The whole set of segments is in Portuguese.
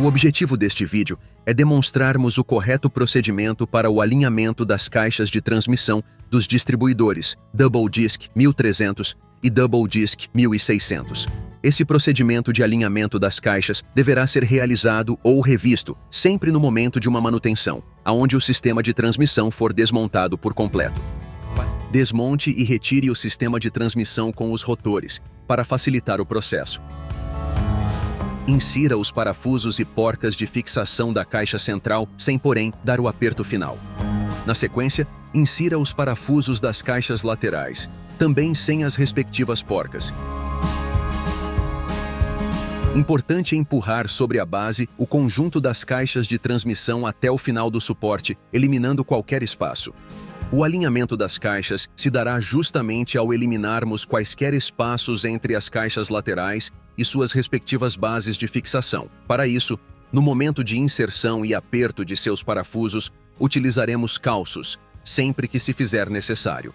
objetivo deste vídeo é demonstrarmos o correto procedimento para o alinhamento das caixas de transmissão dos distribuidores Double Disc 1300 e Double Disc 1600. Esse procedimento de alinhamento das caixas deverá ser realizado ou revisto sempre no momento de uma manutenção, aonde o sistema de transmissão for desmontado por completo. Desmonte e retire o sistema de transmissão com os rotores, para facilitar o processo. Insira os parafusos e porcas de fixação da caixa central, sem, porém, dar o aperto final. Na sequência, insira os parafusos das caixas laterais, também sem as respectivas porcas. Importante empurrar sobre a base o conjunto das caixas de transmissão até o final do suporte, eliminando qualquer espaço. O alinhamento das caixas se dará justamente ao eliminarmos quaisquer espaços entre as caixas laterais e suas respectivas bases de fixação. Para isso, no momento de inserção e aperto de seus parafusos, utilizaremos calços, sempre que se fizer necessário.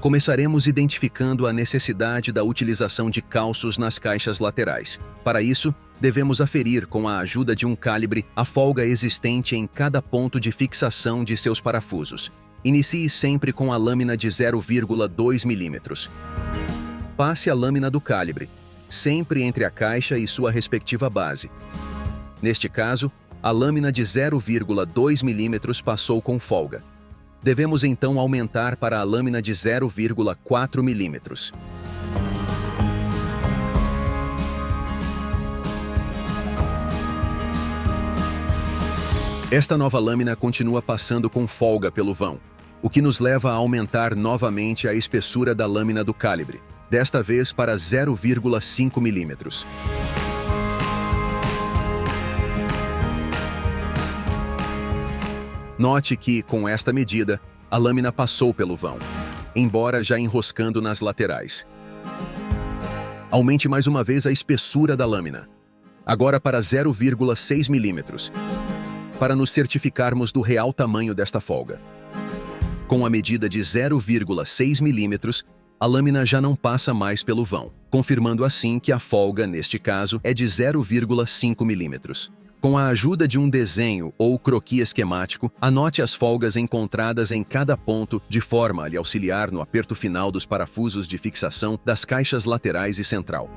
Começaremos identificando a necessidade da utilização de calços nas caixas laterais. Para isso, devemos aferir com a ajuda de um calibre a folga existente em cada ponto de fixação de seus parafusos. Inicie sempre com a lâmina de 0,2 mm. Passe a lâmina do calibre, sempre entre a caixa e sua respectiva base. Neste caso, a lâmina de 0,2 mm passou com folga. Devemos então aumentar para a lâmina de 0,4 mm. Esta nova lâmina continua passando com folga pelo vão, o que nos leva a aumentar novamente a espessura da lâmina do calibre, desta vez para 0,5 mm. Note que, com esta medida, a lâmina passou pelo vão, embora já enroscando nas laterais. Aumente mais uma vez a espessura da lâmina, agora para 0,6 mm, para nos certificarmos do real tamanho desta folga. Com a medida de 0,6 mm, a lâmina já não passa mais pelo vão, confirmando assim que a folga, neste caso, é de 0,5 mm. Com a ajuda de um desenho ou croquis esquemático, anote as folgas encontradas em cada ponto de forma a lhe auxiliar no aperto final dos parafusos de fixação das caixas laterais e central.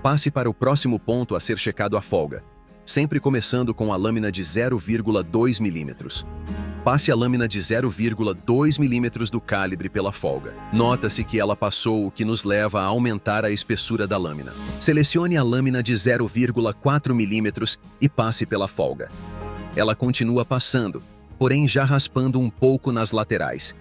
Passe para o próximo ponto a ser checado a folga, sempre começando com a lâmina de 0,2 mm. Passe a lâmina de 0,2 mm do calibre pela folga. Nota-se que ela passou, o que nos leva a aumentar a espessura da lâmina. Selecione a lâmina de 0,4 mm e passe pela folga. Ela continua passando, porém já raspando um pouco nas laterais.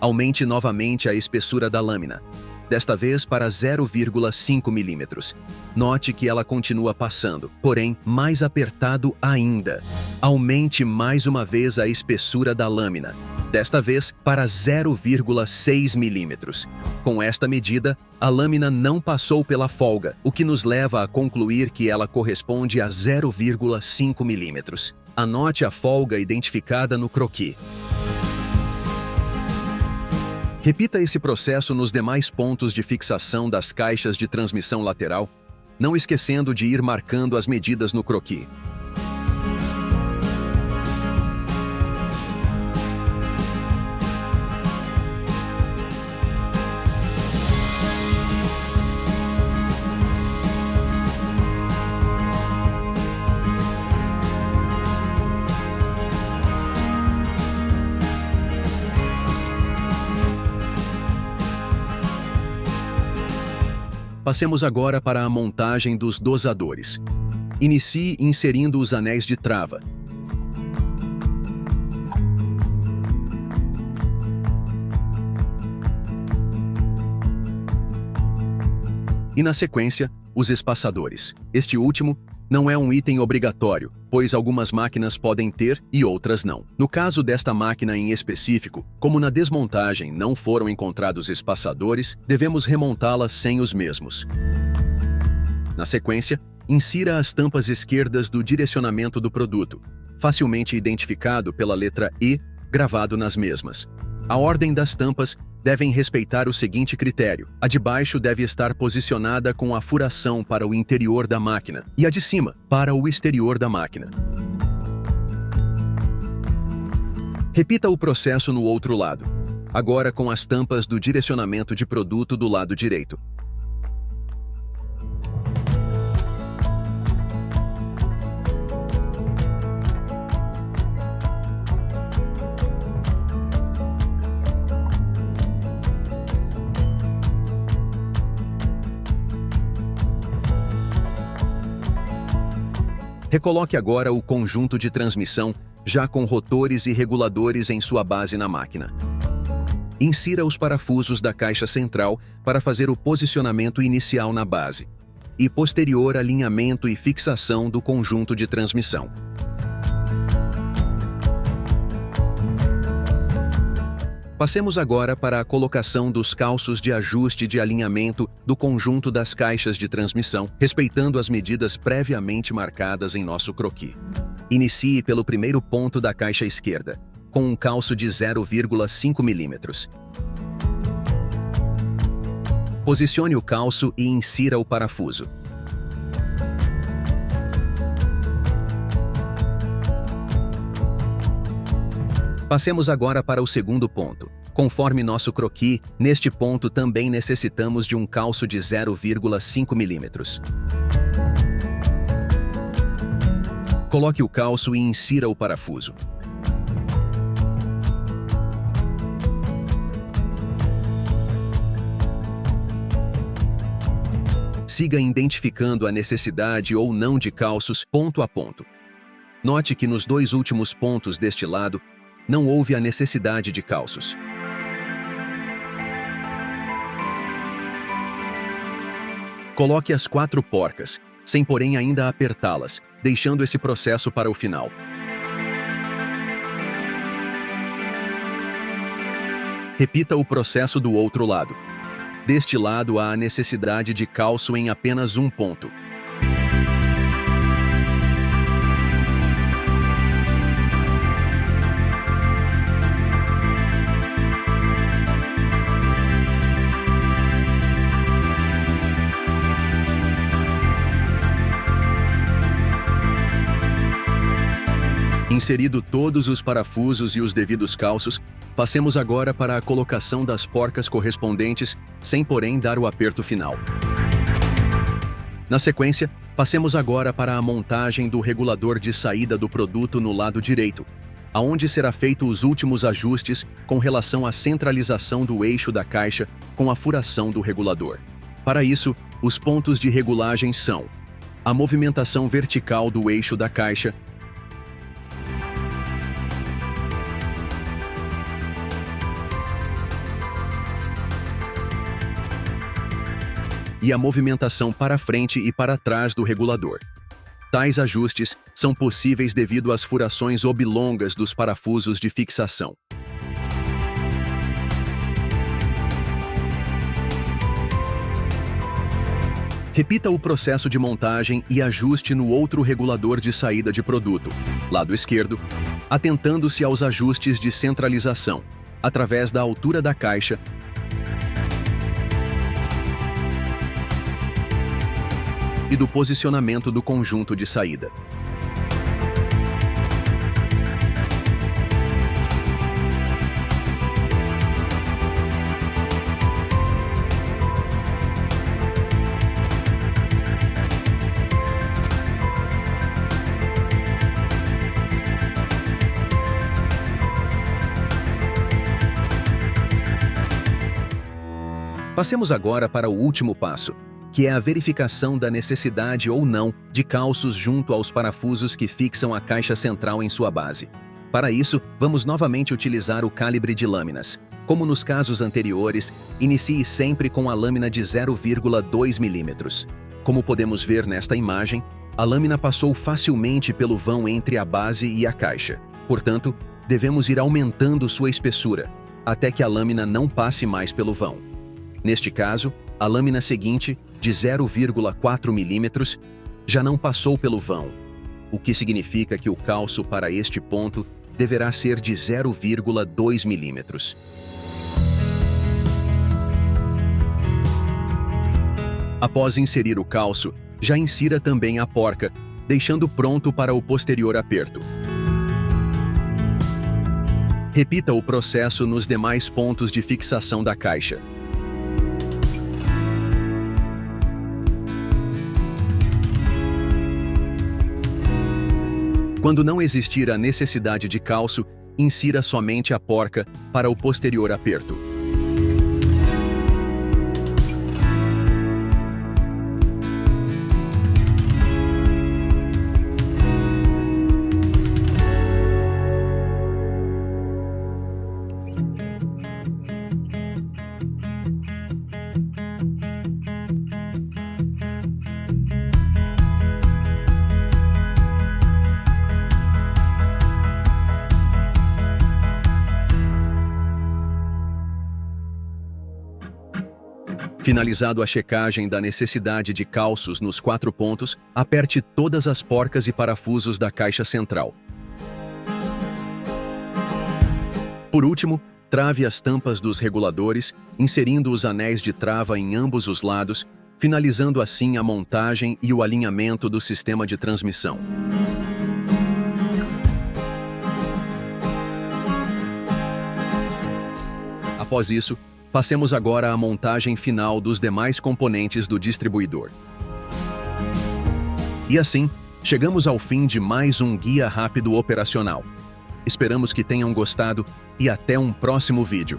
Aumente novamente a espessura da lâmina, desta vez para 0,5 mm. Note que ela continua passando, porém mais apertado ainda. Aumente mais uma vez a espessura da lâmina, desta vez para 0,6 mm. Com esta medida, a lâmina não passou pela folga, o que nos leva a concluir que ela corresponde a 0,5 mm. Anote a folga identificada no croquis. Repita esse processo nos demais pontos de fixação das caixas de transmissão lateral, não esquecendo de ir marcando as medidas no croquis. Passemos agora para a montagem dos dosadores. Inicie inserindo os anéis de trava. E na sequência, os espaçadores. Este último não é um item obrigatório, pois algumas máquinas podem ter e outras não. No caso desta máquina em específico, como na desmontagem não foram encontrados espaçadores, devemos remontá-la sem os mesmos. Na sequência, insira as tampas esquerdas do direcionamento do produto, facilmente identificado pela letra E gravado nas mesmas. A ordem das tampas devem respeitar o seguinte critério: a de baixo deve estar posicionada com a furação para o interior da máquina e a de cima para o exterior da máquina. Repita o processo no outro lado, agora com as tampas do direcionamento de produto do lado direito. Recoloque agora o conjunto de transmissão, já com rotores e reguladores em sua base na máquina. Insira os parafusos da caixa central para fazer o posicionamento inicial na base e posterior alinhamento e fixação do conjunto de transmissão. Passemos agora para a colocação dos calços de ajuste de alinhamento do conjunto das caixas de transmissão, respeitando as medidas previamente marcadas em nosso croquis. Inicie pelo primeiro ponto da caixa esquerda, com um calço de 0,5 mm. Posicione o calço e insira o parafuso. Passemos agora para o segundo ponto. Conforme nosso croquis, neste ponto também necessitamos de um calço de 0,5 mm. Coloque o calço e insira o parafuso. Siga identificando a necessidade ou não de calços ponto a ponto. Note que nos dois últimos pontos deste lado, não houve a necessidade de calços. Coloque as 4 porcas, sem porém ainda apertá-las, deixando esse processo para o final. Repita o processo do outro lado. Deste lado há a necessidade de calço em apenas um ponto. Inserido todos os parafusos e os devidos calços, passemos agora para a colocação das porcas correspondentes, sem porém dar o aperto final. Na sequência, passemos agora para a montagem do regulador de saída do produto no lado direito, aonde será feito os últimos ajustes com relação à centralização do eixo da caixa com a furação do regulador. Para isso, os pontos de regulagem são a movimentação vertical do eixo da caixa, e a movimentação para frente e para trás do regulador. Tais ajustes são possíveis devido às furações oblongas dos parafusos de fixação. Repita o processo de montagem e ajuste no outro regulador de saída de produto, lado esquerdo, atentando-se aos ajustes de centralização, através da altura da caixa, e do posicionamento do conjunto de saída. Passemos agora para o último passo, que é a verificação da necessidade ou não de calços junto aos parafusos que fixam a caixa central em sua base. Para isso, vamos novamente utilizar o calibre de lâminas. Como nos casos anteriores, inicie sempre com a lâmina de 0,2 mm. Como podemos ver nesta imagem, a lâmina passou facilmente pelo vão entre a base e a caixa. Portanto, devemos ir aumentando sua espessura, até que a lâmina não passe mais pelo vão. Neste caso, a lâmina seguinte, de 0,4 mm, já não passou pelo vão, o que significa que o calço para este ponto deverá ser de 0,2 mm. Após inserir o calço, já insira também a porca, deixando pronto para o posterior aperto. Repita o processo nos demais pontos de fixação da caixa. Quando não existir a necessidade de calço, insira somente a porca para o posterior aperto. Finalizado a checagem da necessidade de calços nos 4 pontos, aperte todas as porcas e parafusos da caixa central. Por último, trave as tampas dos reguladores, inserindo os anéis de trava em ambos os lados, finalizando assim a montagem e o alinhamento do sistema de transmissão. Após isso, passemos agora à montagem final dos demais componentes do distribuidor. E assim, chegamos ao fim de mais um guia rápido operacional. Esperamos que tenham gostado e até um próximo vídeo.